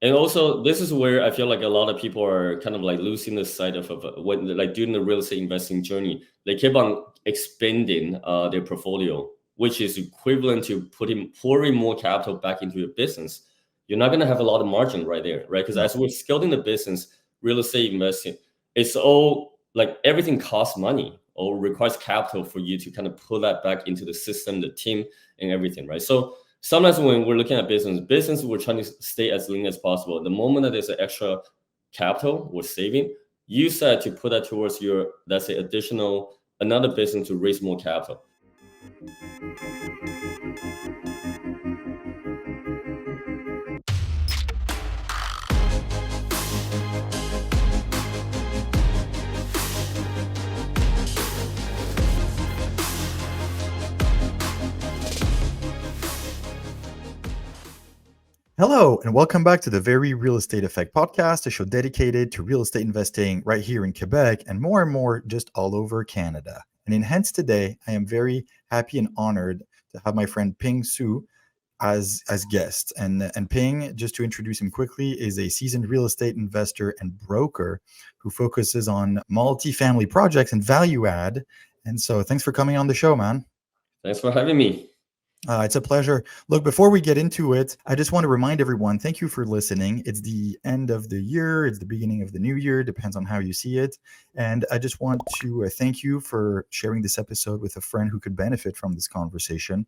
And also, this is where I feel like a lot of people are kind of like losing the sight of when like during the real estate investing journey, they keep on expanding their portfolio, which is equivalent to pouring more capital back into your business. You're not going to have a lot of margin right there, right? Because No. as we're scaling the business, real estate investing, it's all like everything costs money or requires capital for you to kind of pull that back into the system, the team, and everything, right? So sometimes when we're looking at business, we're trying to stay as lean as possible. The moment that there's an extra capital we're saving, use that to put that towards your, let's say, additional another business to raise more capital. Hello, and welcome back to the Very Real Estate Effect podcast, a show dedicated to real estate investing right here in Quebec and more just all over Canada. And hence today, I am very happy and honored to have my friend Ping Hsu as guest. And Ping, just to introduce him quickly, is a seasoned real estate investor and broker who focuses on multifamily projects and value add. And so, thanks for coming on the show, man. Thanks for having me. It's a pleasure. Look, before we get into it, I just want to remind everyone, thank you for listening. It's the end of the year. It's the beginning of the new year, depends on how you see it. And I just want to thank you for sharing this episode with a friend who could benefit from this conversation.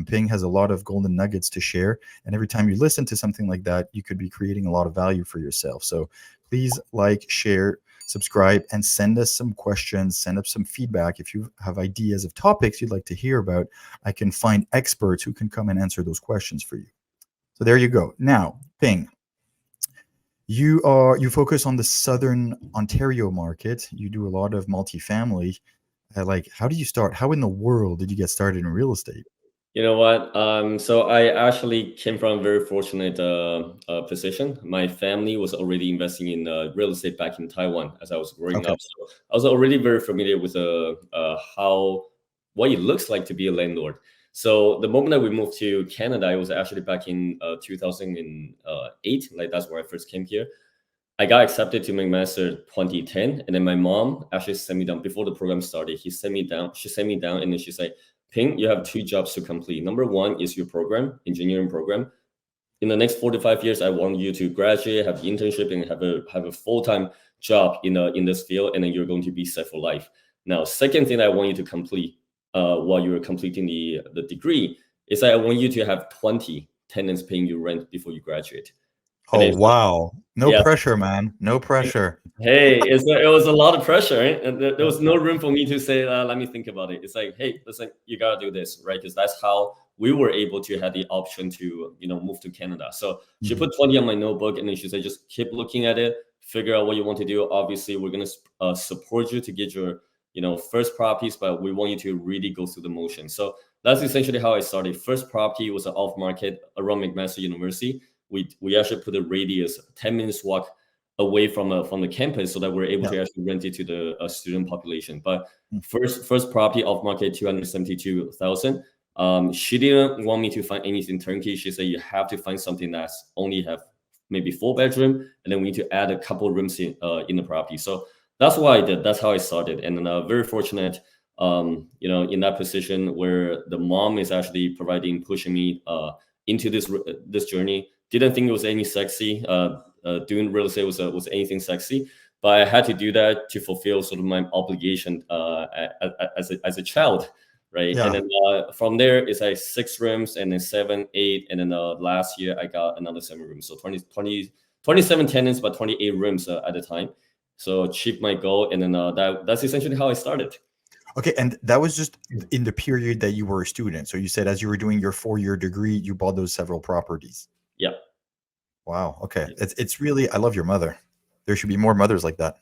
Ping has a lot of golden nuggets to share. And every time you listen to something like that, you could be creating a lot of value for yourself. So please like, share, subscribe, and send us some questions, send up some feedback. If you have ideas of topics you'd like to hear about, I can find experts who can come and answer those questions for you. So there you go. Now, Ping, you focus on the Southern Ontario market. You do a lot of multifamily. How do you start? How in the world did you get started in real estate? You know what? So I actually came from a very fortunate position. My family was already investing in real estate back in Taiwan as I was growing Okay. up. So I was already very familiar with how what it looks like to be a landlord. So the moment that we moved to Canada, it was actually back in 2008. Like that's where I first came here. I got accepted to my master 2010, and then my mom actually sent me down before the program started. He sent me down. She sent me down, and then she's like, "Ping, you have two jobs to complete. Number one is your program, engineering program. In the next 45 years, I want you to graduate, have internship, and have a full-time job in this field, and then you're going to be set for life. Now, second thing I want you to complete while you're completing the degree is that I want you to have 20 tenants paying you rent before you graduate." And Oh, then, wow. No yeah, pressure, man. No pressure. hey, it was a lot of pressure, right? And there was no room for me to say, let me think about it. It's like, hey, listen, you gotta do this, right? Because that's how we were able to have the option to, move to Canada. So she Mhm. put 20 on my notebook, and then she said, just keep looking at it, figure out what you want to do. Obviously, we're gonna support you to get your, first properties, but we want you to really go through the motion. So that's essentially how I started. First property was an off market around McMaster University. We actually put a radius 10 minutes walk away from the campus so that we're able Yeah. to actually rent it to the student population. But Mm. first property off market 272,000. She didn't want me to find anything turnkey. She said you have to find something that's only have maybe 4 bedroom, and then we need to add a couple rooms in the property. So that's what I did. That's how I started, and then very fortunate. In that position where the mom is actually pushing me into this journey. Didn't think it was any sexy. Doing real estate was anything sexy, but I had to do that to fulfill sort of my obligation as a child, right? And Yeah. then from there it's like 6 rooms, and then 7, 8, and then last year I got another 7 rooms. So 27 tenants, but 28 rooms at the time. So achieved my goal, and then that's essentially how I started. Okay, and that was just in the period that you were a student. So you said as you were doing your 4-year degree, you bought those several properties. Yeah. Wow. Okay. It's really I love your mother. There should be more mothers like that.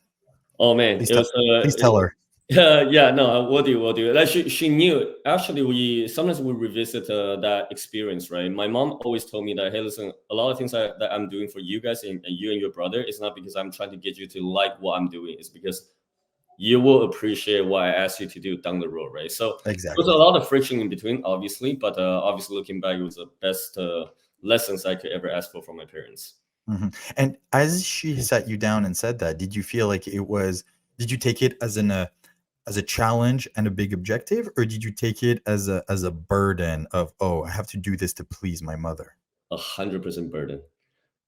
Oh man, Please tell please tell her. yeah, no, we'll do. Like she knew. Actually, we sometimes we revisit that experience, right? My mom always told me that, hey, listen, a lot of things that I'm doing for you guys and you and your brother is not because I'm trying to get you to like what I'm doing. It's because you will appreciate what I asked you to do down the road, right? So there's a Exactly. lot of friction in between, obviously, but obviously looking back, it was the best lessons I could ever ask for from my parents. And as she sat you down and said that, did you feel like it was? Did you take it as a challenge and a big objective, or did you take it as a burden of, oh, I have to do this to please my mother? 100% burden.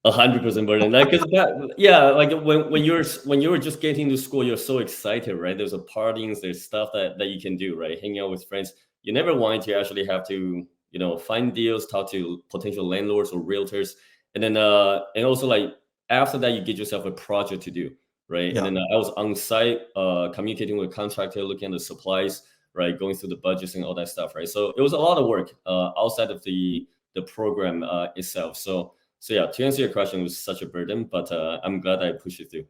100% burden. Like, cause that, yeah, like when you're just getting to school, you're so excited, right? There's a partings, there's stuff that you can do, right? Hanging out with friends. You never want to actually have to, find deals, talk to potential landlords or realtors, and then and also like after that, you get yourself a project to do, right? And Yeah. then I was on site, communicating with contractor, looking at the supplies, right, going through the budgets and all that stuff, right? So it was a lot of work outside of the program itself. So yeah, to answer your question, it was such a burden, but I'm glad I pushed it through.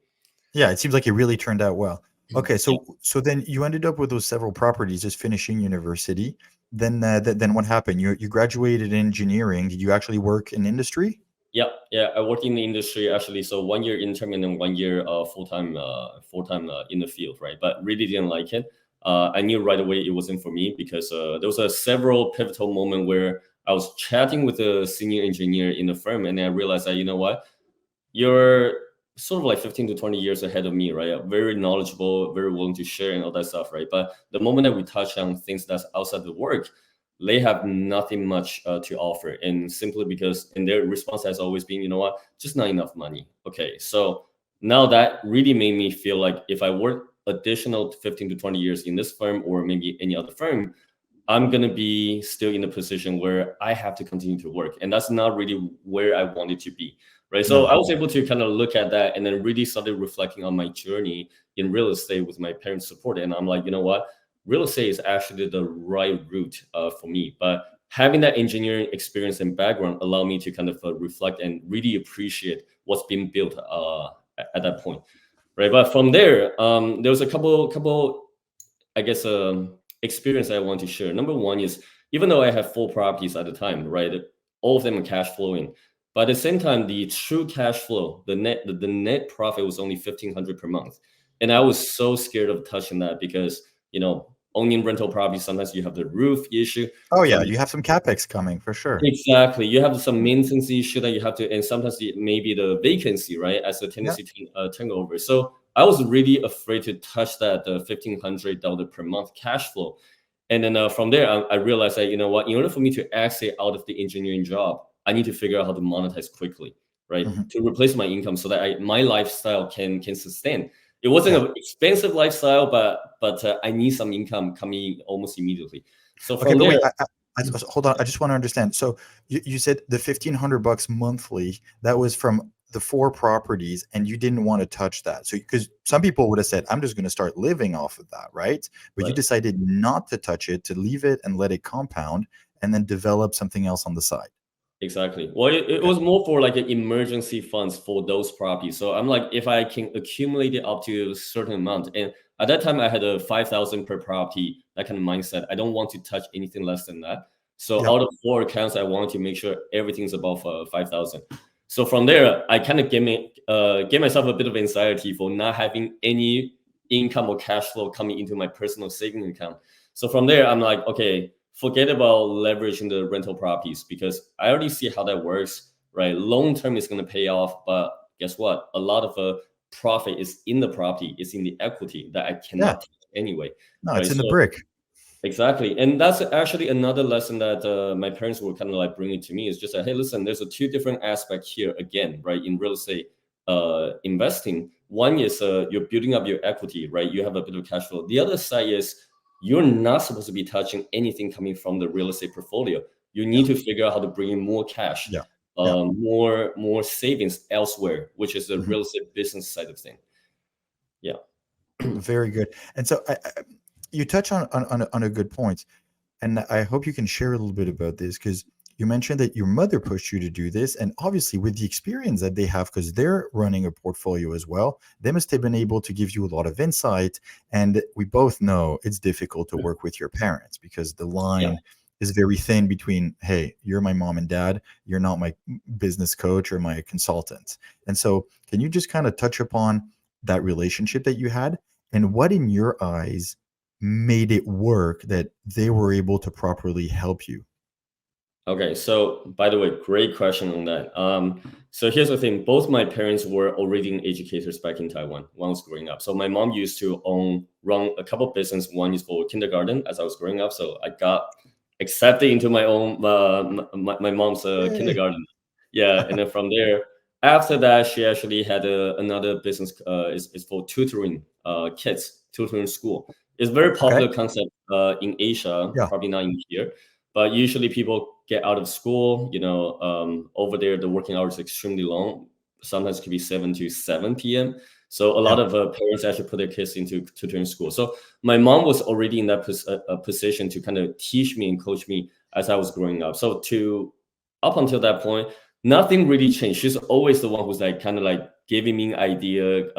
Yeah, it seems like it really turned out well. Okay, Yeah, so then you ended up with those several properties, just finishing university. Then then what happened? You graduated in engineering. Did you actually work in industry? yeah, yeah. I worked in the industry actually, so 1 year intern and then 1 year full time in the field, right? But really didn't like it. I knew right away it wasn't for me because there was a several pivotal moment where I was chatting with a senior engineer in the firm, and I realized that, you know what, you're sort of like 15 to 20 years ahead of me, right? Very knowledgeable, very willing to share and all that stuff, right? But the moment that we touch on things that's outside the work, they have nothing much to offer. And simply because, and their response has always been, you know what, just not enough money. Okay. So now that really made me feel like if I work additional 15 to 20 years in this firm or maybe any other firm, I'm going to be still in a position where I have to continue to work. And that's not really where I wanted to be. Right. So I No. was able to kind of look at that and then really started reflecting on my journey in real estate with my parents' support. And I'm like, you know what? Real estate is actually the right route for me. But having that engineering experience and background allowed me to kind of reflect and really appreciate what's been built at that point. Right. But from there, there was a couple I guess experience I want to share. Number one is even though I have 4 properties at the time, right? All of them are cash flowing. But at the same time, the true cash flow, the net profit was only 1,500 per month. And I was so scared of touching that because, owning rental properties, sometimes you have the roof issue. Oh yeah, you Sometimes have some capex coming for sure. exactly. You have some maintenance issue that you have to, and sometimes maybe the vacancy, right, as a Yeah. tendency to turnover. So I was really afraid to touch that $1,500 per month cash flow. And then from there, I realized that, you know what, in order for me to exit out of the engineering job, I need to figure out how to monetize quickly, right, Mhm. to replace my income so that my lifestyle can sustain. It wasn't Yeah. an expensive lifestyle, but I need some income coming almost immediately. So Okay, from but there, wait, hold on. I just want to understand. So you said the $1,500 monthly, that was from the 4 properties, and you didn't want to touch that. So because some people would have said, I'm just going to start living off of that, right? But you right. decided not to touch it, to leave it and let it compound, and then develop something else on the side. Exactly. Well, it Okay. was more for like an emergency funds for those properties. So I'm like, if I can accumulate it up to a certain amount, and at that time I had a 5,000 per property, that kind of mindset. I don't want to touch anything less than that. So Yeah. out of 4 accounts, I wanted to make sure everything's above 5,000. So from there, I kind of gave myself a bit of anxiety for not having any income or cash flow coming into my personal saving account. So from there, I'm like, okay, forget about leveraging the rental properties because I already see how that works, right? Long term is going to pay off, but guess what? A lot of profit is in the property, is in the equity that I Yeah. cannot touch anyway, No, it's right? in the So brick. exactly, and that's actually another lesson that my parents were kind of like bringing to me is just that, hey, listen, there's a 2 different aspects here again, right? In real estate investing, one is you're building up your equity, right? You have a bit of cash flow. The other side is you're not supposed to be touching anything coming from the real estate portfolio. You Yeah. need to figure out how to bring in more cash, Yeah. Yeah. more savings elsewhere, which is the Mhm. real estate business side of thing. Yeah. Very good. And so you touch on a good point. And I hope you can share a little bit about this because you mentioned that your mother pushed you to do this. And obviously, with the experience that they have, because they're running a portfolio as well, they must have been able to give you a lot of insight. And we both know it's difficult to work with your parents because the Yeah. line is very thin between, hey, you're my mom and dad, you're not my business coach or my consultant. And so, can you just kind of touch upon that relationship that you had and what, in your eyes, made it work that they were able to properly help you? Okay, so by the way, great question on that. So here's the thing: both my parents were already educators back in Taiwan when I was growing up. So my mom used to run a couple of business. One is for kindergarten as I was growing up. So I got accepted into my own my mom's Yay. kindergarten. Yeah, and then from there, after that, she actually had another business. Is for tutoring kids, tutoring school. It's a very Okay. popular concept in Asia, Yeah. probably not in here. But usually people get out of school, over there, the working hours is extremely long. Sometimes it could be 7 to 7 p.m. So a Yeah. lot of parents actually put their kids into tutoring school. So my mom was already in that position to kind of teach me and coach me as I was growing up. So to up until that point, nothing really changed. She's always the one who's like kind of like giving me idea,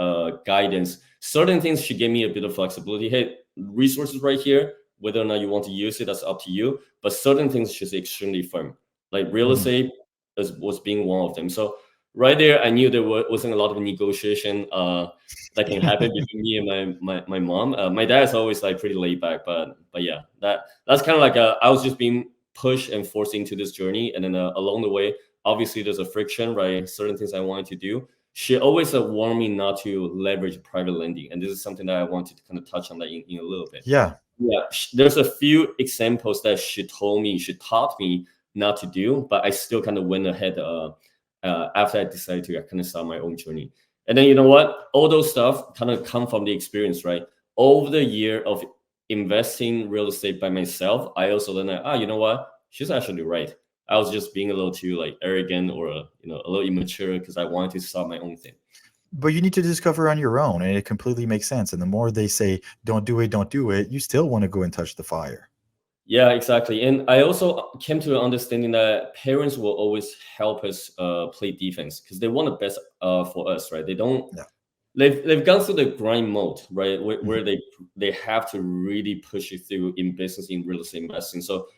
guidance. Certain things she gave me a bit of flexibility. Hey, resources right here. Whether or not you want to use it, that's up to you. But certain things she's extremely firm. Like real Mhm. estate was being one of them. So right there, I knew there wasn't a lot of negotiation that can happen between me and my mom. My dad is always like pretty laid back, but yeah, that's kind of like I was just being pushed and forced into this journey, and then along the way, obviously there's a friction, right? Certain things I wanted to do. She always warned me not to leverage private lending, and this is something that I wanted to kind of touch on that in a little bit. Yeah. Yeah, there's a few examples that she taught me not to do, but I still kind of went ahead after I decided to kind of start my own journey. And then you know what? All those stuff kind of come from the experience, right? Over the year of investing real estate by myself, I also learned that, you know what? She's actually right. I was just being a little too like arrogant or a little immature because I wanted to start my own thing. But you need to discover on your own, and it completely makes sense. And the more they say, don't do it, you still want to go and touch the fire. Yeah, exactly. And I also came to an understanding that parents will always help us play defense because they want the best for us, right? They don't. Yeah. They've gone through the grind mode, right, where Mhm. they have to really push you through in business, in real estate investing. So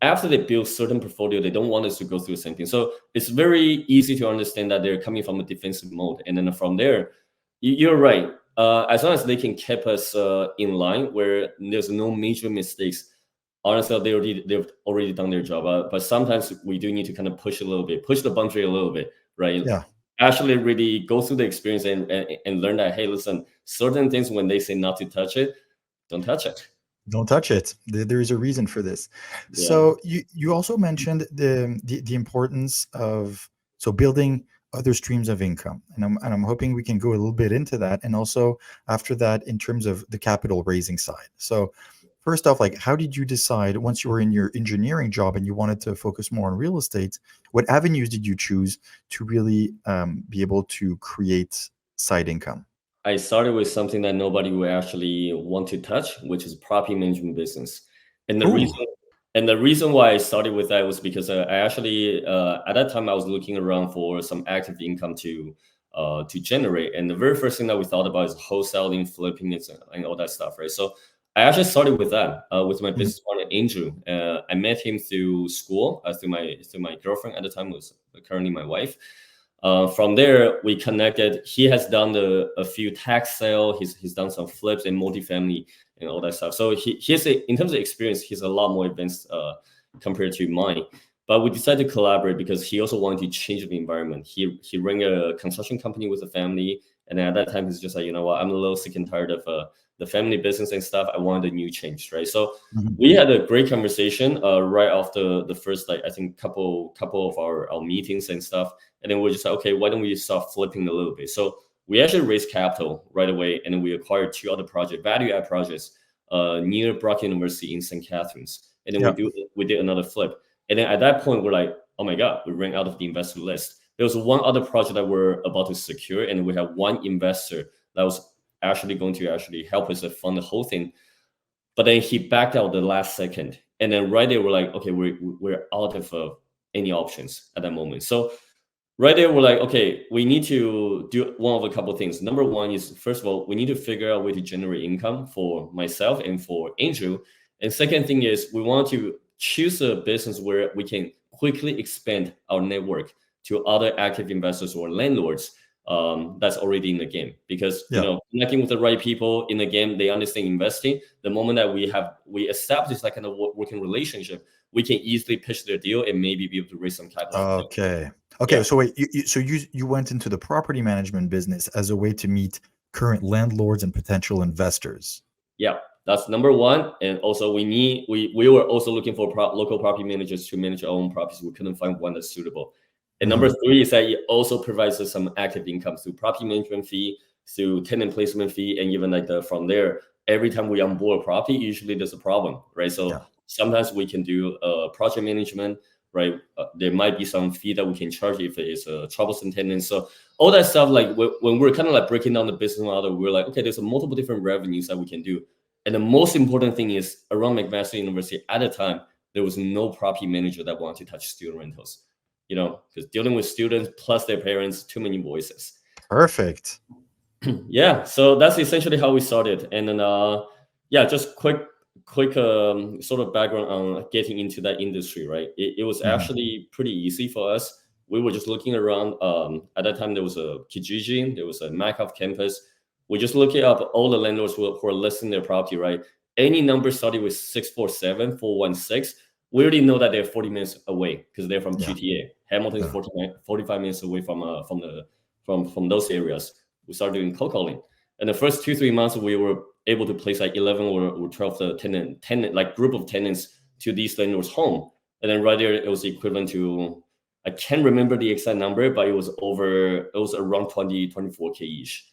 after they build certain portfolio, they don't want us to go through the same thing. So it's very easy to understand that they're coming from a defensive mode, and then from there, you're right. As long as they can keep us in line, where there's no major mistakes, honestly, they've already done their job. But sometimes we do need to kind of push a little bit, push the boundary a little bit, right? Yeah. Actually, really go through the experience and learn that, hey, listen, certain things when they say not to touch it, don't touch it. Don't touch it. There is a reason for this. Yeah. So you also mentioned the importance of building other streams of income, and I'm hoping we can go a little bit into that, and also after that in terms of the capital raising side. So first off, like how did you decide once you were in your engineering job and you wanted to focus more on real estate? What avenues did you choose to really be able to create side income? I started with something that nobody would actually want to touch, which is property management business. And the Ooh, reason and the reason why I started with that was because I actually at that time I was looking around for some active income to generate. And the very first thing that we thought about is wholesaling, flipping, and all that stuff, right? So I actually started with that with my mhm, business partner Andrew. I met him through school, through my girlfriend at the time, was currently my wife. From there, we connected. He has done a few tax sale. He's done some flips in multifamily and all that stuff. So in terms of experience, he's a lot more advanced compared to mine. But we decided to collaborate because he also wanted to change the environment. He ran a construction company with a family, and at that time he's just like, you know what, I'm a little sick and tired of the family business and stuff. I wanted a new change, right? So mhm. we had a great conversation right after the first, like I think couple of our meetings and stuff, and then we're just like, okay, why don't we start flipping a little bit? So we actually raised capital right away, and then we acquired two other value add projects near Brock University in St. Catharines, and then Yeah. we did another flip, and then at that point we're like, oh my god, we ran out of the investor list. There was one other project that we're about to secure, and we have one investor that was actually going to actually help us to fund the whole thing, but then he backed out the last second, and then right there we're like, okay, we're out of any options at that moment. So right there we're like, okay, we need to do one of a couple of things. Number one is, first of all, we need to figure out a way to generate income for myself and for Andrew. And second thing is, we want to choose a business where we can quickly expand our network to other active investors or landlords that's already in the game, because connecting with the right people in the game, they understand investing. The moment that we establish that kind of working relationship, we can easily pitch their deal and maybe be able to raise some capital. Okay. So wait, you went into the property management business as a way to meet current landlords and potential investors. Yeah, that's number one. And also we were also looking for local property managers to manage our own properties. We couldn't find one that's suitable. And number three is that it also provides us some active income through property management fee, through tenant placement fee, and even like from there, every time we onboard a property, usually there's a problem, right? So sometimes we can do project management, right? There might be some fee that we can charge if it is a troublesome tenant. So all that stuff, like when we're kind of like breaking down the business model, we're like, okay, there's multiple different revenues that we can do. And the most important thing is, around McMaster University at the time, there was no property manager that wanted to touch student rentals. Because dealing with students plus their parents, too many voices. Perfect. Yeah, so that's essentially how we started. And then just quick sort of background on getting into that industry, right? It was actually pretty easy for us. We were just looking around. At that time, there was a Kijiji, there was a Makoff campus. We're just looking up all the landlords who are listing their property, right? Any number starting with 647, 416, we already know that they're 40 minutes away because they're from GTA. Hamilton is 45 minutes away from those areas. We started doing cold calling. And the first 2-3 months, we were able to place like 11 or 12 tenant like group of tenants to these landlords' home. And then right there, it was equivalent to, I can't remember the exact number, but it was around 24K-ish,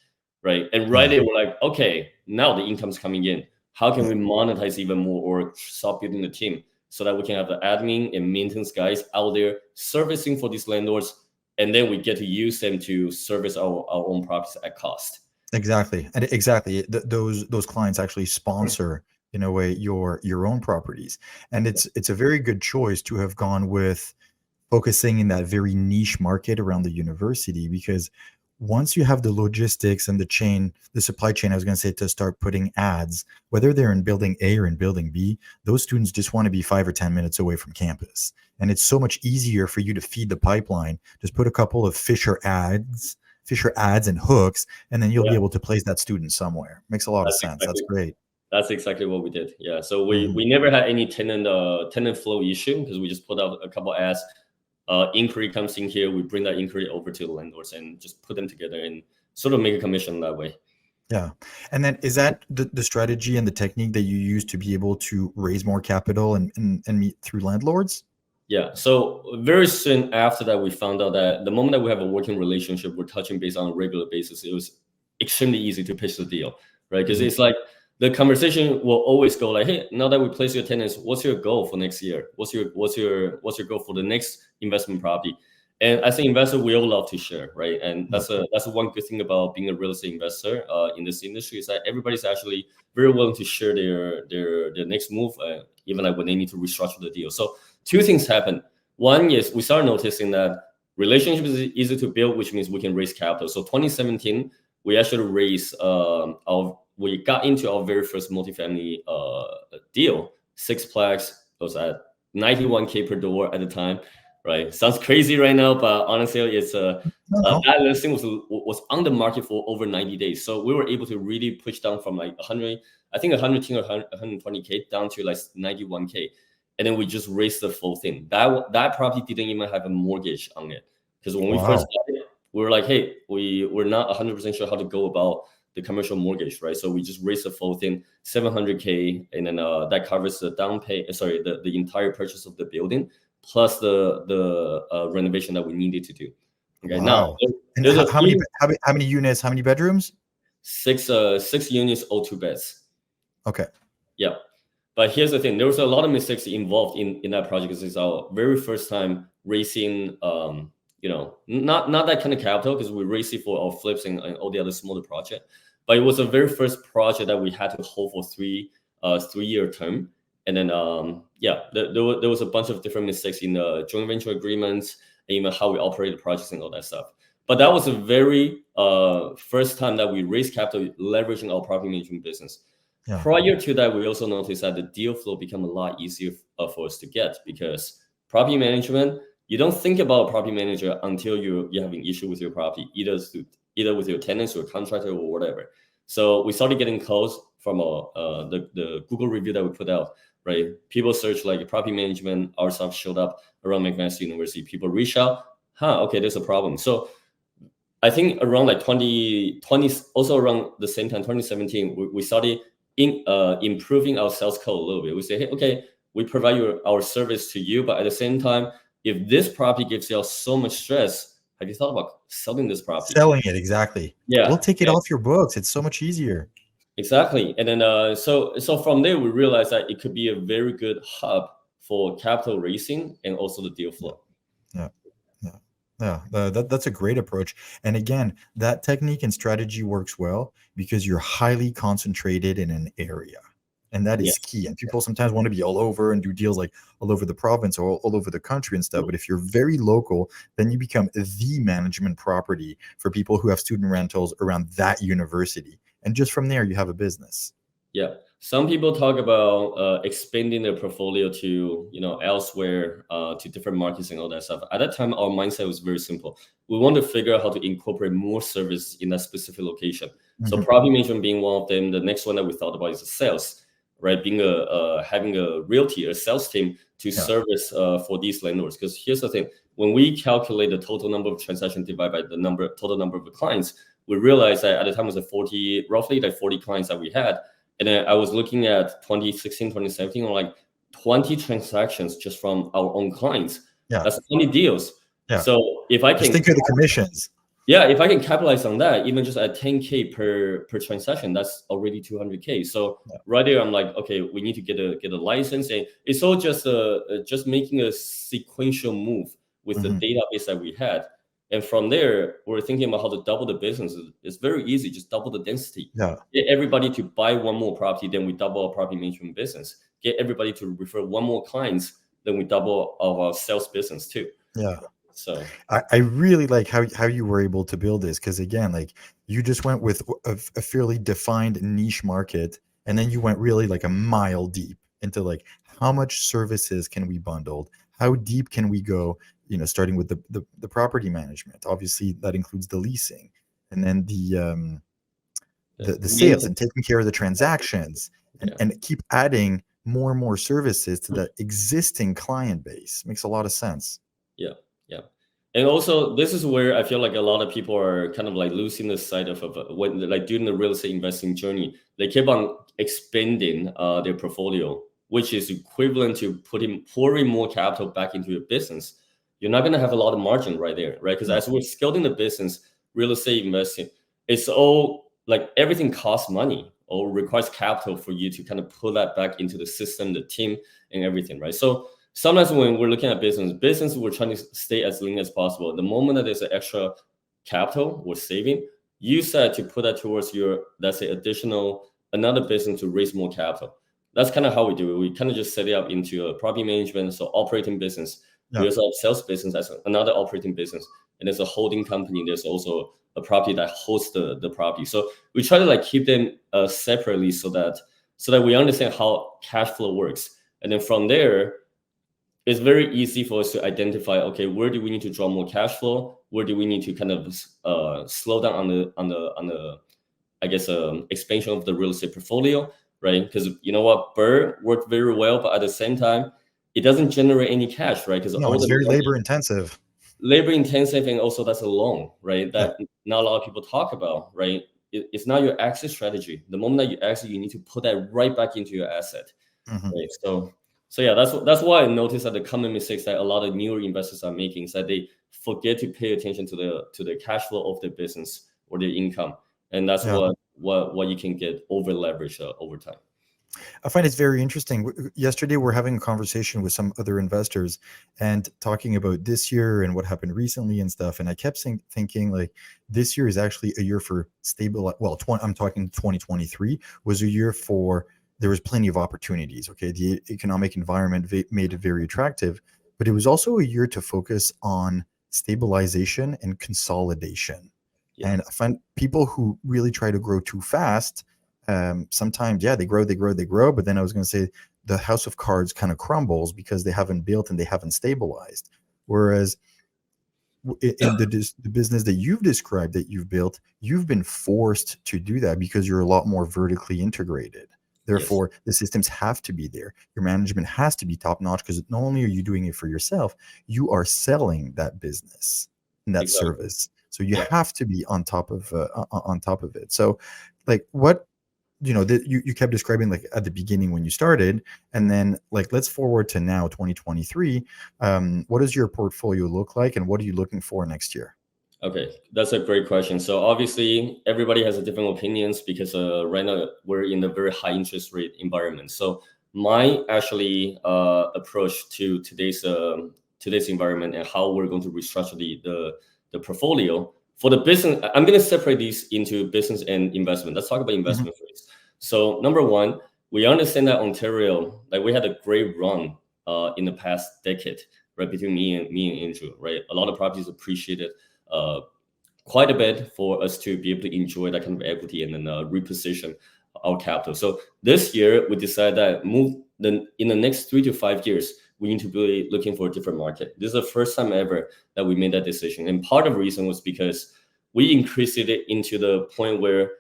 right? And right there, we're like, okay, now the income's coming in. How can we monetize even more or start building the team so that we can have the admin and maintenance guys out there servicing for these landlords, and then we get to use them to service our own properties at cost. Exactly. And those clients actually sponsor, in a way, your own properties. And it's a very good choice to have gone with focusing in that very niche market around the university, because once you have the logistics and the supply chain, I was going to say, to start putting ads, whether they're in building A or in building B, those students just want to be 5 or 10 minutes away from campus. And it's so much easier for you to feed the pipeline. Just put a couple of Fisher ads and hooks, and then you'll be able to place that student somewhere. Makes a lot of sense. That's great. That's exactly what we did. Yeah. So we never had any tenant flow issue, because we just put out a couple ads. Inquiry comes in here, we bring that inquiry over to the landlords and just put them together and sort of make a commission that way. Yeah. And then is that the strategy and the technique that you use to be able to raise more capital and meet through landlords? Yeah. So very soon after that, we found out that the moment that we have a working relationship, we're touching base on a regular basis, it was extremely easy to pitch the deal, right? Because it's like the conversation will always go like, hey, now that we place your tenants, what's your goal for next year? What's your goal for the next investment property? And as an investor, we all love to share, right? And that's one good thing about being a real estate investor in this industry, is that everybody's actually very willing to share their next move, even like when they need to restructure the deal. So 2 things happen. One is we started noticing that relationship is easy to build, which means we can raise capital. So 2017, we actually raised we got into our very first multifamily deal, 6plex. It was at 91K per door at the time, right? Sounds crazy right now, but honestly, it's that listing was on the market for over 90 days. So we were able to really push down from like 110 or 120K down to like 91K. And then we just raised the full thing. That property didn't even have a mortgage on it. Because when we first started, we were like, hey, we're not 100% sure how to go about the commercial mortgage, right? So we just raised the full thing, 700K, and then that covers the the entire purchase of the building, plus the renovation that we needed to do. Okay, now how many units? How many bedrooms? 6 units, all 2 beds. Okay. Yeah, but here's the thing: there was a lot of mistakes involved in that project, because it's our very first time raising. Not that kind of capital, because we raised it for our flips and all the other smaller project. But it was the very first project that we had to hold for 3-year term. And then, there was a bunch of different mistakes in the joint venture agreements, and even how we operate the projects and all that stuff. But that was the very first time that we raised capital leveraging our property management business. Yeah. Prior to that, we also noticed that the deal flow became a lot easier for us to get, because property management, you don't think about a property manager until you have an issue with your property, either through either with your tenants or contractor or whatever. So we started getting calls from the Google review that we put out, right? People search like property management, our stuff showed up around McMaster University. People reach out, okay, there's a problem. So I think around like 2020, also around the same time, 2017, we started improving our sales code a little bit. We say, hey, okay, we provide our service to you, but at the same time, if this property gives you so much stress, have you thought about selling this property? Selling it, exactly. Yeah, we'll take it off your books. It's so much easier. Exactly. And then so from there we realized that it could be a very good hub for capital raising and also the deal flow. That's a great approach. And again, that technique and strategy works well because you're highly concentrated in an area. And that is key. And people sometimes want to be all over and do deals like all over the province or all over the country and stuff. But if you're very local, then you become the management property for people who have student rentals around that university. And just from there, you have a business. Yeah. Some people talk about expanding their portfolio to, elsewhere, to different markets and all that stuff. At that time, our mindset was very simple. We want to figure out how to incorporate more service in that specific location. Mm-hmm. So property management being one of them. The next one that we thought about is the sales, right? Being having a realty, a sales team to service for these landlords. Because here's the thing: when we calculate the total number of transactions divided by the total number of clients, we realized that at the time it was roughly 40 clients that we had. And then I was looking at 2016, 2017, like 20 transactions just from our own clients. Yeah. That's 20 deals. Yeah. So if I can just think of the commissions. Yeah, if I can capitalize on that, even just at 10K per transaction, that's already 200K. So right there, I'm like, okay, we need to get a license. And it's all just making a sequential move with the database that we had. And from there, we're thinking about how to double the business. It's very easy, just double the density. Yeah. Get everybody to buy one more property, then we double our property management business. Get everybody to refer one more clients, then we double our sales business too. Yeah. So I really like how you were able to build this, because again, like you just went with a fairly defined niche market, and then you went really like a mile deep into like how much services can we bundle, how deep can we go, starting with the property management. Obviously that includes the leasing, and then the sales and taking care of the transactions, and keep adding more and more services to the existing client base. Makes a lot of sense. Yeah. And also, this is where I feel like a lot of people are kind of like losing the sight of when like during the real estate investing journey, they keep on expanding their portfolio, which is equivalent to pouring more capital back into your business. You're not going to have a lot of margin right there, right? Because as we're scaling the business, real estate investing, it's all like everything costs money or requires capital for you to kind of pull that back into the system, the team, and everything, right? So sometimes when we're looking at business, we're trying to stay as lean as possible. The moment that there's an extra capital or saving, use that to put that towards your, let's say, another business to raise more capital. That's kind of how we do it. We kind of just set it up into a property management, so operating business. We also have sales business as another operating business. And there's a holding company. There's also a property that hosts the property. So we try to like keep them separately so that we understand how cash flow works. And then from there, it's very easy for us to identify, okay, where do we need to draw more cash flow? Where do we need to kind of slow down on the I guess expansion of the real estate portfolio, right? Because you know what, Burr worked very well, but at the same time, it doesn't generate any cash, right? Because it's very labor intensive. And also that's a loan, right? That not a lot of people talk about, right? It's not your exit strategy. The moment that you exit, you need to put that right back into your asset, right? So yeah, that's why I noticed that the common mistakes that a lot of newer investors are making is that they forget to pay attention to the cash flow of their business or their income, and that's what you can get over leverage over time. I find it's very interesting. Yesterday, we're having a conversation with some other investors and talking about this year and what happened recently and stuff. And I kept thinking like this year is actually a year for stable. Well, I'm talking 2023 was a year for. There was plenty of opportunities. Okay. The economic environment made it very attractive, but it was also a year to focus on stabilization and consolidation. Yeah. And I find people who really try to grow too fast, sometimes, they grow. But then I was going to say the house of cards kind of crumbles because they haven't built and they haven't stabilized. Whereas in the business that you've described that you've built, you've been forced to do that because you're a lot more vertically integrated. Yes, Therefore, the systems have to be there. Your management has to be top notch because not only are you doing it for yourself, you are selling that business and that exactly. service. So you Yeah. have to be on top of it. So, like, what you kept describing, like, at the beginning when you started, and then, like, let's forward to now, 2023. What does your portfolio look like, and what are you looking for next year? Okay, that's a great question. So obviously, everybody has a different opinions because right now we're in a very high interest rate environment. So my actually approach to today's environment and how we're going to restructure the portfolio for the business. I'm going to separate these into business and investment. Let's talk about Mhm. investment first. So number one, we understand that Ontario, like we had a great run in the past decade, right? Between me and Andrew, right? A lot of properties appreciated uh, quite a bit for us to be able to enjoy that kind of equity and then reposition our capital. So this year we decided that in the next 3 to 5 years we need to be looking for a different market. This is the first time ever that we made that decision, and part of the reason was because we increased it into the point where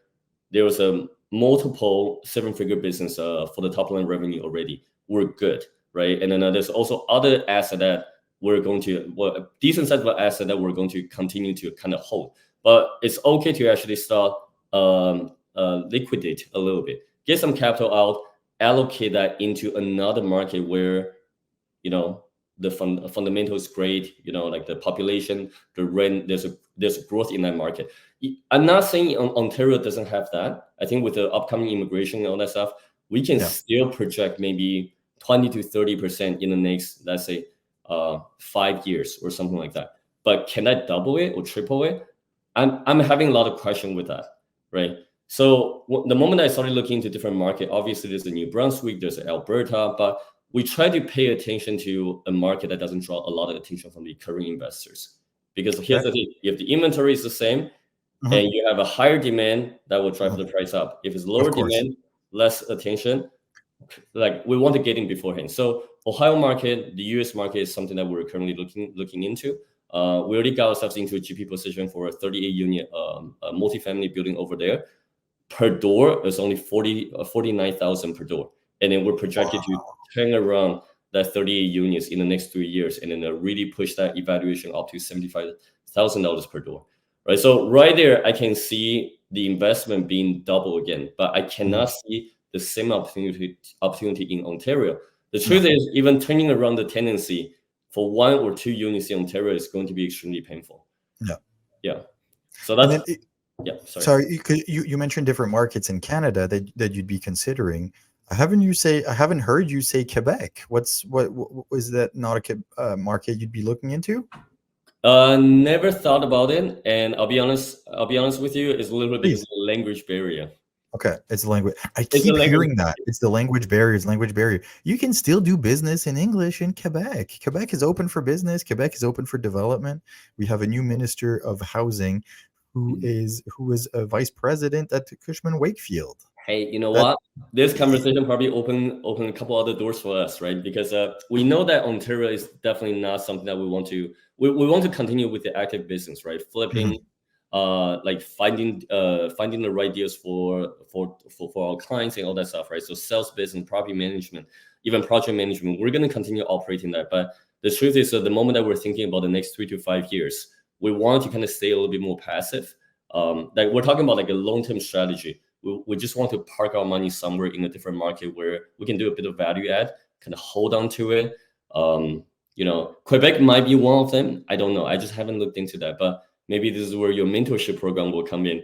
there was a multiple seven-figure business for the top line revenue already. We're good, right? And then there's also other asset that we're going to, well, a decent size of asset that we're going to continue to kind of hold. But it's okay to actually start liquidate a little bit, get some capital out, allocate that into another market where the fundamental is great. Like the population, the rent, there's a growth in that market. I'm not saying Ontario doesn't have that. I think with the upcoming immigration and all that stuff, we can Yeah. still project maybe 20 to 30% in the next, let's say, 5 years or something like that. But can I double it or triple it? I'm having a lot of question with that, right? So the moment I started looking into different market, obviously there's a New Brunswick, there's Alberta, but we try to pay attention to a market that doesn't draw a lot of attention from the current investors. Because here's Okay. the thing: if the inventory is the same Mhm. and you have a higher demand, that will drive Mhm. the price up. If it's Of lower course. demand, less attention, like we want to get in beforehand. So Ohio market, the US market is something that we're currently looking into. We already got ourselves into a GP position for a 38 unit multifamily building over there. Per door is only 49,000 per door, and then we're projected to Wow. turn around that 38 units in the next 3 years, and then really push that evaluation up to $75,000 per door. Right. So right there, I can see the investment being double again, but I Mhm. cannot see the same opportunity in Ontario. The truth No. is, even turning around the tendency for 1 or 2 units in Ontario is going to be extremely painful. No. Yeah. So And that's then, yeah. Sorry. sorry, you mentioned different markets in Canada that you'd be considering. I haven't heard you say Quebec. What is that not a market you'd be looking into? Never thought about it, and I'll be honest with you. It's a little bit because of Please. the language barrier. Okay, it's the language. I It's a keep language hearing that. It's the language barrier. It's language barrier. You can still do business in English in Quebec. Quebec is open for business. Quebec is open for development. We have a new minister of housing barrier. who is a vice president at Cushman Wakefield. Hey, you know That what? This conversation probably open a couple other doors for us, right? Because we know that Ontario is definitely not something that we want to. We want to continue with the active business, right? Flipping, Mhm. like finding the right deals for our clients and all that stuff, right? So sales business, property management, even project management, we're going to continue operating that. But the truth is, the moment that we're thinking about the next 3 to 5 years, we want to kind of stay a little bit more passive. Like we're talking about like a long-term strategy. We just want to park our money somewhere in a different market where we can do a bit of value add, kind of hold on to it. Quebec might be one of them. I don't know. I just haven't looked into that, but maybe this is where your mentorship program will come in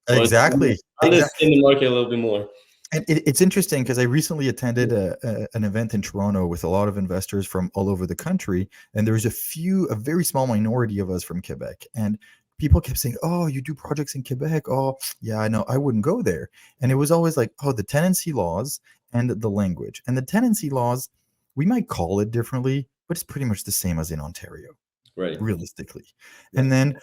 for us to Exactly. understand the market a little bit more. And it's interesting because I recently attended an event in Toronto with a lot of investors from all over the country, and there was a very small minority of us from Quebec. And people kept saying, "Oh, you do projects in Quebec? Oh, yeah, I know. I wouldn't go there." And it was always like, "Oh, the tenancy laws and the language." And the tenancy laws, we might call it differently, but it's pretty much the same as in Ontario, Right. realistically. Yeah. And then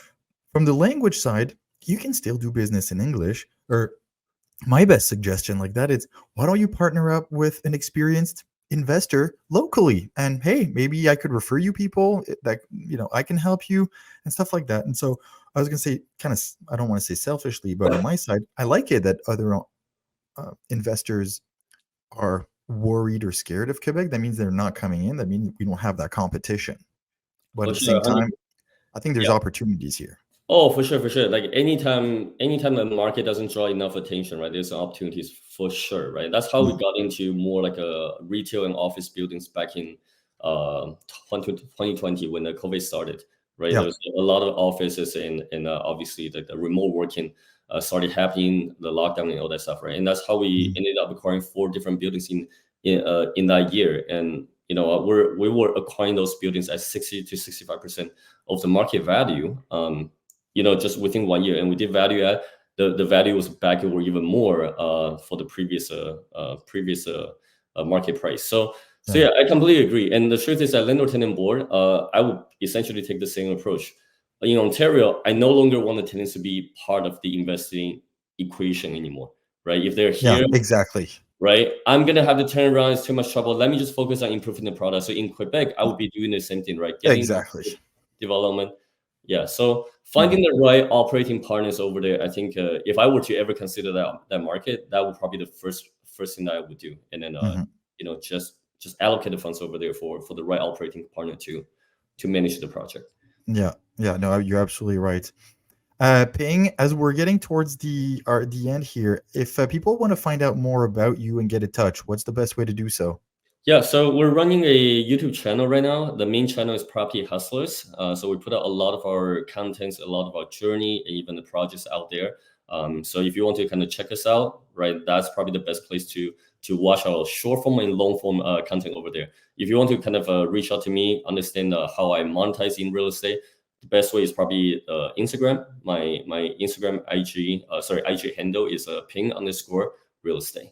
from the language side, you can still do business in English, or my best suggestion like that is, why don't you partner up with an experienced investor locally. And hey, maybe I could refer you people that, I can help you and stuff like that. And so I was going to say, kind of, I don't want to say selfishly, but on my side, I like it that other investors are worried or scared of Quebec. That means they're not coming in. That means we don't have that competition. But For at the sure, same 100. time, I think there's Yeah. opportunities here. Oh, for sure, for sure. Like anytime the market doesn't draw enough attention, right? There's opportunities for sure, right? That's how we Mm. got into more like a retail and office buildings back in 2020 when the COVID started, right? Yeah. There's a lot of offices and obviously the remote working started happening, the lockdown and all that stuff, right? And that's how we Mm. ended up acquiring 4 different buildings in that year. And we were acquiring those buildings at 60 to 65% of the market value. Just within 1 year, and we did value add. The value was back or even more for the previous market price. So Yeah. yeah, I completely agree. And the truth is that landlord tenant board, I would essentially take the same approach. In Ontario, I no longer want the tenants to be part of the investing equation anymore, right? If they're Yeah, here, exactly. right, I'm gonna have to turn around. It's too much trouble. Let me just focus on improving the product. So in Quebec, I would be doing the same thing, right? Getting Exactly. development. Yeah. So Yeah. finding the right operating partners over there, I think if I were to ever consider that market, that would probably be the first thing that I would do, and then Mhm. just allocate the funds over there for the right operating partner to manage the project. Yeah. Yeah. No, you're absolutely right. Ping, as we're getting towards the end here, if people want to find out more about you and get in touch, what's the best way to do so? Yeah, so we're running a YouTube channel right now. The main channel is Property Hustlers. So we put out a lot of our contents, a lot of our journey, and even the projects out there. So if you want to kind of check us out, right, that's probably the best place to watch our short form and long form content over there. If you want to kind of reach out to me, understand how I monetize in real estate, the best way is probably Instagram. My Instagram IG handle is ping_real estate.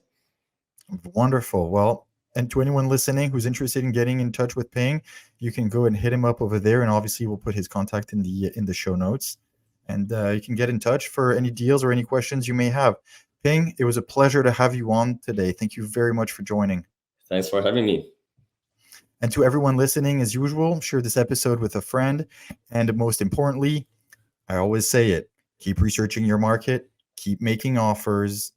Wonderful. Well, and to anyone listening who's interested in getting in touch with Ping, you can go and hit him up over there, and obviously we'll put his contact in the show notes, and you can get in touch for any deals or any questions you may have. Ping, it was a pleasure to have you on today. Thank you very much for joining. Thanks for having me. And to everyone listening, as usual, share this episode with a friend. And most importantly, I always say it, keep researching your market, keep making offers,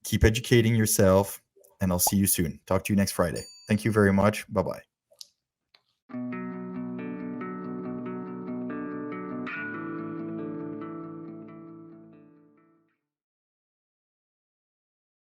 keep educating yourself, and I'll see you soon. Talk to you next Friday. Thank you very much. Bye bye.